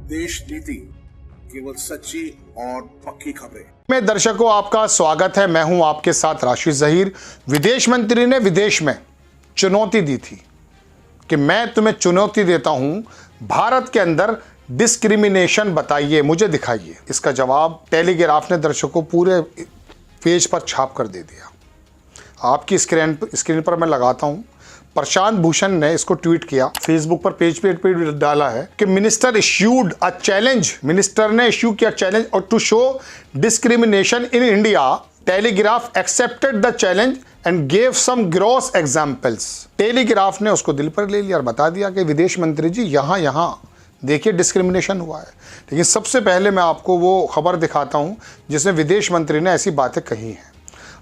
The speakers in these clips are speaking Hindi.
देश नीति केवल सच्ची और पक्की खबरें में दर्शकों आपका स्वागत है। मैं हूं आपके साथ राशिद जहीर। विदेश मंत्री ने विदेश में चुनौती दी थी कि मैं तुम्हें चुनौती देता हूं, भारत के अंदर डिस्क्रिमिनेशन बताइए, मुझे दिखाइए। इसका जवाब टेलीग्राफ ने दर्शकों पूरे पेज पर छाप कर दे दिया। आपकी स्क्रीन पर मैं लगाता हूं। प्रशांत भूषण ने इसको ट्वीट किया, फेसबुक पर पेज पे डाला है कि minister issued a challenge, minister ने इश्यू किया चैलेंज और to show discrimination in India, Telegraph accepted the challenge and gave some gross examples. Telegraph ने उसको दिल पर ले लिया और बता दिया कि विदेश मंत्री जी यहाँ देखिए डिस्क्रिमिनेशन हुआ है। लेकिन सबसे पहले मैं आपको वो खबर दिखाता हूँ जिसमें विदेश मंत्री ने ऐसी बातें कही हैं।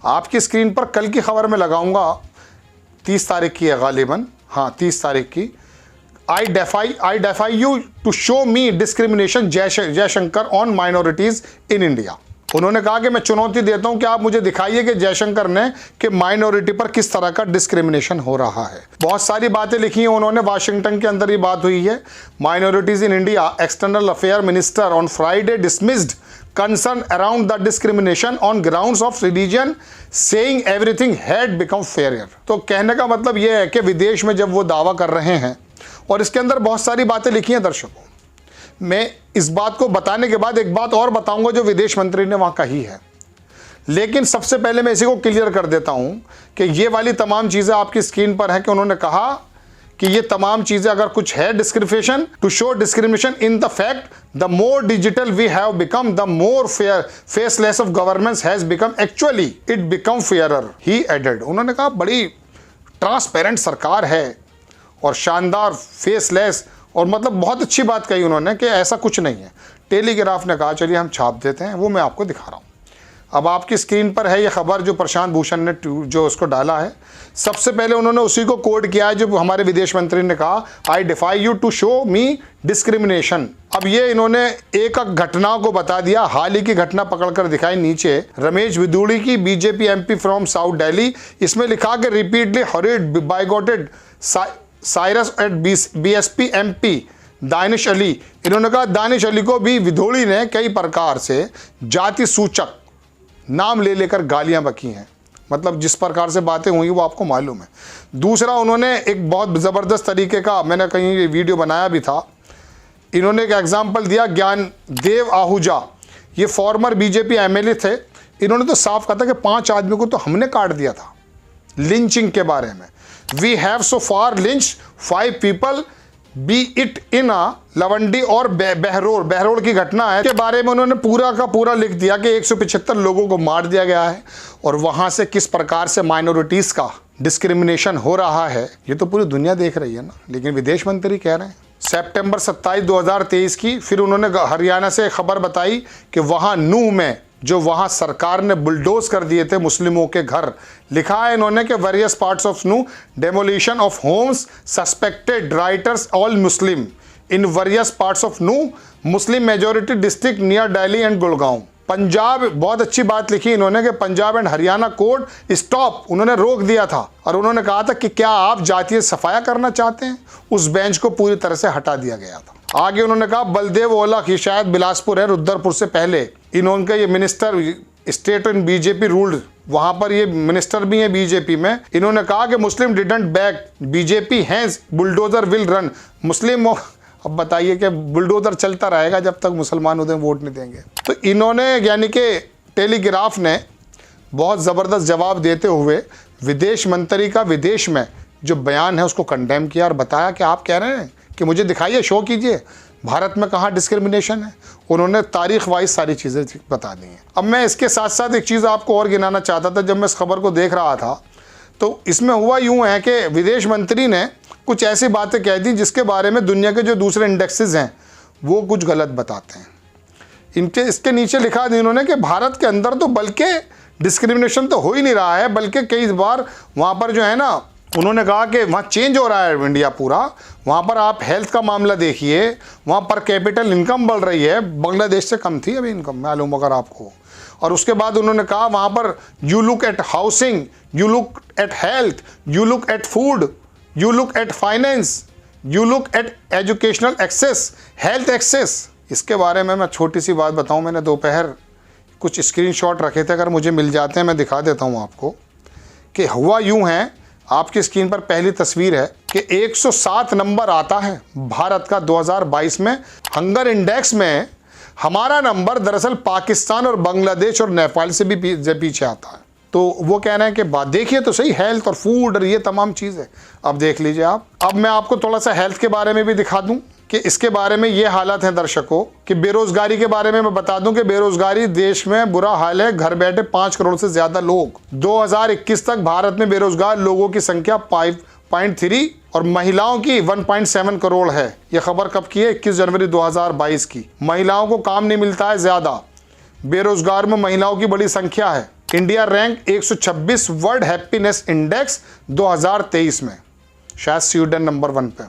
आपकी स्क्रीन पर कल की खबर में लगाऊंगा, 30 तारीख की है गालिबन, हाँ 30 तारीख की। I defy you to show me discrimination Jaishankar on minorities in India. उन्होंने कहा कि मैं चुनौती देता हूं कि आप मुझे दिखाइए कि जयशंकर ने कि माइनॉरिटी पर किस तरह का डिस्क्रिमिनेशन हो रहा है। बहुत सारी बातें लिखी हैं उन्होंने, वाशिंगटन के अंदर ये बात हुई है। Minorities in India, external affair minister on Friday dismissed concern around the discrimination on grounds of religion, saying everything had become fairer। तो कहने का मतलब यह है कि विदेश में जब वो दावा कर रहे हैं, और इसके अंदर बहुत सारी बातें लिखी हैं दर्शकों, मैं इस बात को बताने के बाद एक बात और बताऊंगा जो विदेश मंत्री ने वहां कही है। लेकिन सबसे पहले मैं इसी को क्लियर कर देता हूं कि ये वाली तमाम चीजें आपकी स्क्रीन पर है कि उन्होंने कहा कि ये तमाम चीजें अगर कुछ है discrimination, to show discrimination in the fact the more digital we have become the more fair faceless of government has become actually it become fairer, he added. उन्होंने कहा बड़ी ट्रांसपेरेंट सरकार है और शानदार फेसलेस, और मतलब बहुत अच्छी बात कही उन्होंने कि ऐसा कुछ नहीं है। टेलीग्राफ ने कहा चलिए हम छाप देते हैं, वो मैं आपको दिखा रहा हूँ। अब आपकी स्क्रीन पर है ये खबर जो प्रशांत भूषण ने जो उसको डाला है। सबसे पहले उन्होंने उसी को कोड किया है जो हमारे विदेश मंत्री ने कहा, I defy you to show me discrimination. अब ये इन्होंने एक घटना को बता दिया, हाल ही की घटना पकड़कर दिखाई। नीचे रमेश विदुड़ी की, BJP MP from south Delhi, इसमें लिखा कि repeatedly hurled bigoted slurs at BSP MP Danish Ali. इन्होंने कहा दानिश अली को भी विदुड़ी ने कई प्रकार से जाति सूचक नाम ले लेकर गालियां बकी हैं। मतलब जिस प्रकार से बातें हुई वो आपको मालूम है। दूसरा, उन्होंने एक बहुत ज़बरदस्त तरीके का, मैंने कहीं वीडियो बनाया भी था, इन्होंने एक एग्जाम्पल दिया। ज्ञान देव आहूजा, ये फॉर्मर बीजेपी एमएलए थे। इन्होंने तो साफ कहा था कि 5 आदमी को तो हमने काट दिया था लिंचिंग के बारे में। We have so far lynch 5 people be it in Lalawandi और बहरोड़ की घटना है के बारे में उन्होंने पूरा का पूरा लिख दिया कि 175 लोगों को मार दिया गया है और वहां से किस प्रकार से माइनॉरिटीज का डिस्क्रिमिनेशन हो रहा है। ये तो पूरी दुनिया देख रही है ना, लेकिन विदेश मंत्री कह रहे हैं। सितंबर 27, 2023 की फिर उन्होंने हरियाणा से खबर बताई कि वहां नूह में जो वहां सरकार ने बुलडोज कर दिए थे मुस्लिमों के घर। लिखा है इन्होंने कि various parts of Nuh demolition of homes suspected rioters all Muslim in various parts of Nuh, Muslim majority district near Delhi and Gurgaon. Punjab, बहुत अच्छी बात लिखी इन्होंने कि Punjab and Haryana court stop, उन्होंने रोक दिया था और उन्होंने कहा था कि क्या आप जातीय सफाया करना चाहते हैं। उस बेंच को पूरी तरह से हटा दिया गया था। आगे उन्होंने कहा बलदेव ओला की, शायद बिलासपुर है, रुद्रपुर से पहले इन्होंने ये minister state in BJP ruled, वहां पर ये मिनिस्टर भी है बीजेपी में। इन्होंने कहा कि Muslim didn't back BJP has bulldozer will run Muslim. अब बताइए कि बुलडोजर चलता रहेगा जब तक मुसलमान उन्हें वोट नहीं देंगे। तो इन्होंने यानी कि टेलीग्राफ ने बहुत ज़बरदस्त जवाब देते हुए विदेश मंत्री का विदेश में जो बयान है उसको कंडेम किया और बताया कि आप कह रहे हैं कि मुझे दिखाइए, शो कीजिए भारत में कहाँ डिस्क्रिमिनेशन है। उन्होंने तारीख वाइज सारी चीज़ें बता दी हैं। अब मैं इसके साथ साथ एक चीज़ आपको और गिनाना चाहता था। जब मैं इस खबर को देख रहा था तो इसमें हुआ यूँ है कि विदेश मंत्री ने कुछ ऐसी बातें कह दी जिसके बारे में दुनिया के जो दूसरे इंडेक्सेस हैं वो कुछ गलत बताते हैं। इसके नीचे लिखा था इन्होंने कि भारत के अंदर तो बल्कि डिस्क्रिमिनेशन तो हो ही नहीं रहा है, बल्कि कई बार वहाँ पर जो है ना, उन्होंने कहा कि वहाँ चेंज हो रहा है इंडिया पूरा। वहाँ पर आप हेल्थ का मामला देखिए, वहाँ पर कैपिटल इनकम बढ़ रही है, बांग्लादेश से कम थी अभी इनकम, मालूम अगर आपको। और उसके बाद उन्होंने कहा वहाँ पर you look at housing, you look at health, you look at food, you look at finance, you look at educational access, health access, इसके बारे में मैं छोटी सी बात बताऊं, मैंने दोपहर कुछ स्क्रीनशॉट रखे थे, अगर मुझे मिल जाते हैं मैं दिखा देता हूं आपको कि हुआ यूं है। आपकी स्क्रीन पर पहली तस्वीर है कि 107 नंबर आता है भारत का 2022 में हंगर इंडेक्स में। हमारा नंबर दरअसल पाकिस्तान और बांग्लादेश और नेपाल से भी पीछे आता है। तो वो कह रहे हैं कि बात देखिए तो सही, हेल्थ और फूड और ये तमाम चीज़ें अब देख लीजिए आप। अब मैं आपको थोड़ा सा हेल्थ के बारे में भी दिखा दूं कि इसके बारे में ये हालत है दर्शकों कि बेरोजगारी के बारे में मैं बता दूं कि बेरोजगारी देश में बुरा हाल है। घर बैठे 5 करोड़ से ज़्यादा लोग, 2021 तक भारत में बेरोजगार लोगों की संख्या 5.3 और महिलाओं की 1.7 करोड़ है। यह खबर कब की है? 21 जनवरी 2022 की। महिलाओं को काम नहीं मिलता है ज़्यादा, बेरोजगार में महिलाओं की बड़ी संख्या है। India rank 126 world happiness index 2023 में, शायद स्वीडन नंबर 1 पे।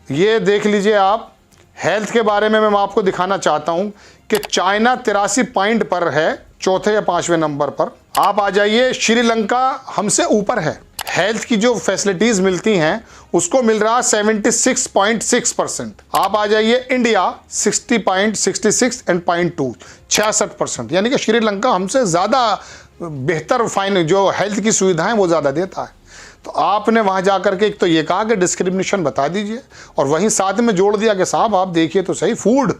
ये देख लीजिए आप। हेल्थ के बारे में मैं आपको दिखाना चाहता हूं कि चाइना 83 पॉइंट पर है, चौथे या 5वें नंबर पर। आप आ जाइए, श्रीलंका हमसे ऊपर है। हेल्थ की जो फैसिलिटीज मिलती हैं उसको मिल रहा 76.6%। आप आ जाइए इंडिया 60.66 एंड 0.2 66%, यानी कि श्रीलंका हमसे ज़्यादा बेहतर फाइन जो हेल्थ की सुविधाएं वो ज़्यादा देता है। तो आपने वहाँ जा करके एक तो ये कहा कि डिस्क्रिमिनेशन बता दीजिए, और वहीं साथ में जोड़ दिया कि साहब आप देखिए तो सही, फूड,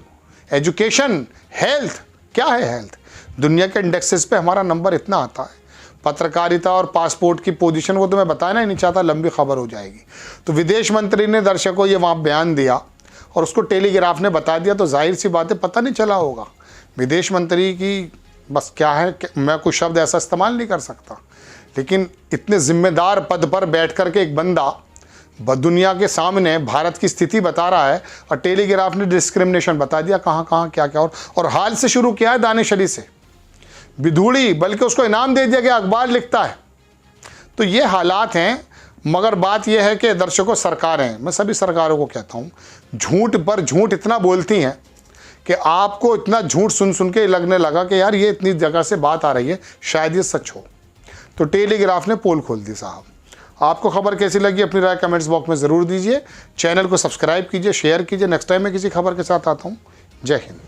एजुकेशन, हेल्थ, क्या है हेल्थ। दुनिया के इंडेक्सेस पे हमारा नंबर इतना आता है। पत्रकारिता और पासपोर्ट की पोजीशन वो तो मैं बताना ही नहीं चाहता, लंबी खबर हो जाएगी। तो विदेश मंत्री ने दर्शकों ये वहाँ बयान दिया और उसको टेलीग्राफ ने बता दिया, तो जाहिर सी बात है पता नहीं चला होगा विदेश मंत्री की बस क्या है। मैं कोई शब्द ऐसा इस्तेमाल नहीं कर सकता, लेकिन इतने जिम्मेदार पद पर बैठ कर के एक बंदा दुनिया के सामने भारत की स्थिति बता रहा है और टेलीग्राफ ने डिस्क्रिमिनेशन बता दिया कहाँ कहाँ क्या क्या। और हाल से शुरू किया है दानिश अली से, बिधूड़ी, बल्कि उसको इनाम दे दिया गया, अखबार लिखता है। तो ये हालात हैं। मगर बात यह है कि दर्शकों, सरकारें, मैं सभी सरकारों को कहता हूँ, झूठ पर झूठ इतना बोलती हैं कि आपको इतना झूठ सुन सुन के लगने लगा कि यार ये इतनी जगह से बात आ रही है, शायद ये सच हो। तो टेलीग्राफ ने पोल खोल दी साहब। आपको खबर कैसी लगी अपनी राय कमेंट्स बॉक्स में ज़रूर दीजिए। चैनल को सब्सक्राइब कीजिए, शेयर कीजिए। नेक्स्ट टाइम मैं किसी खबर के साथ आता हूँ। जय हिंद।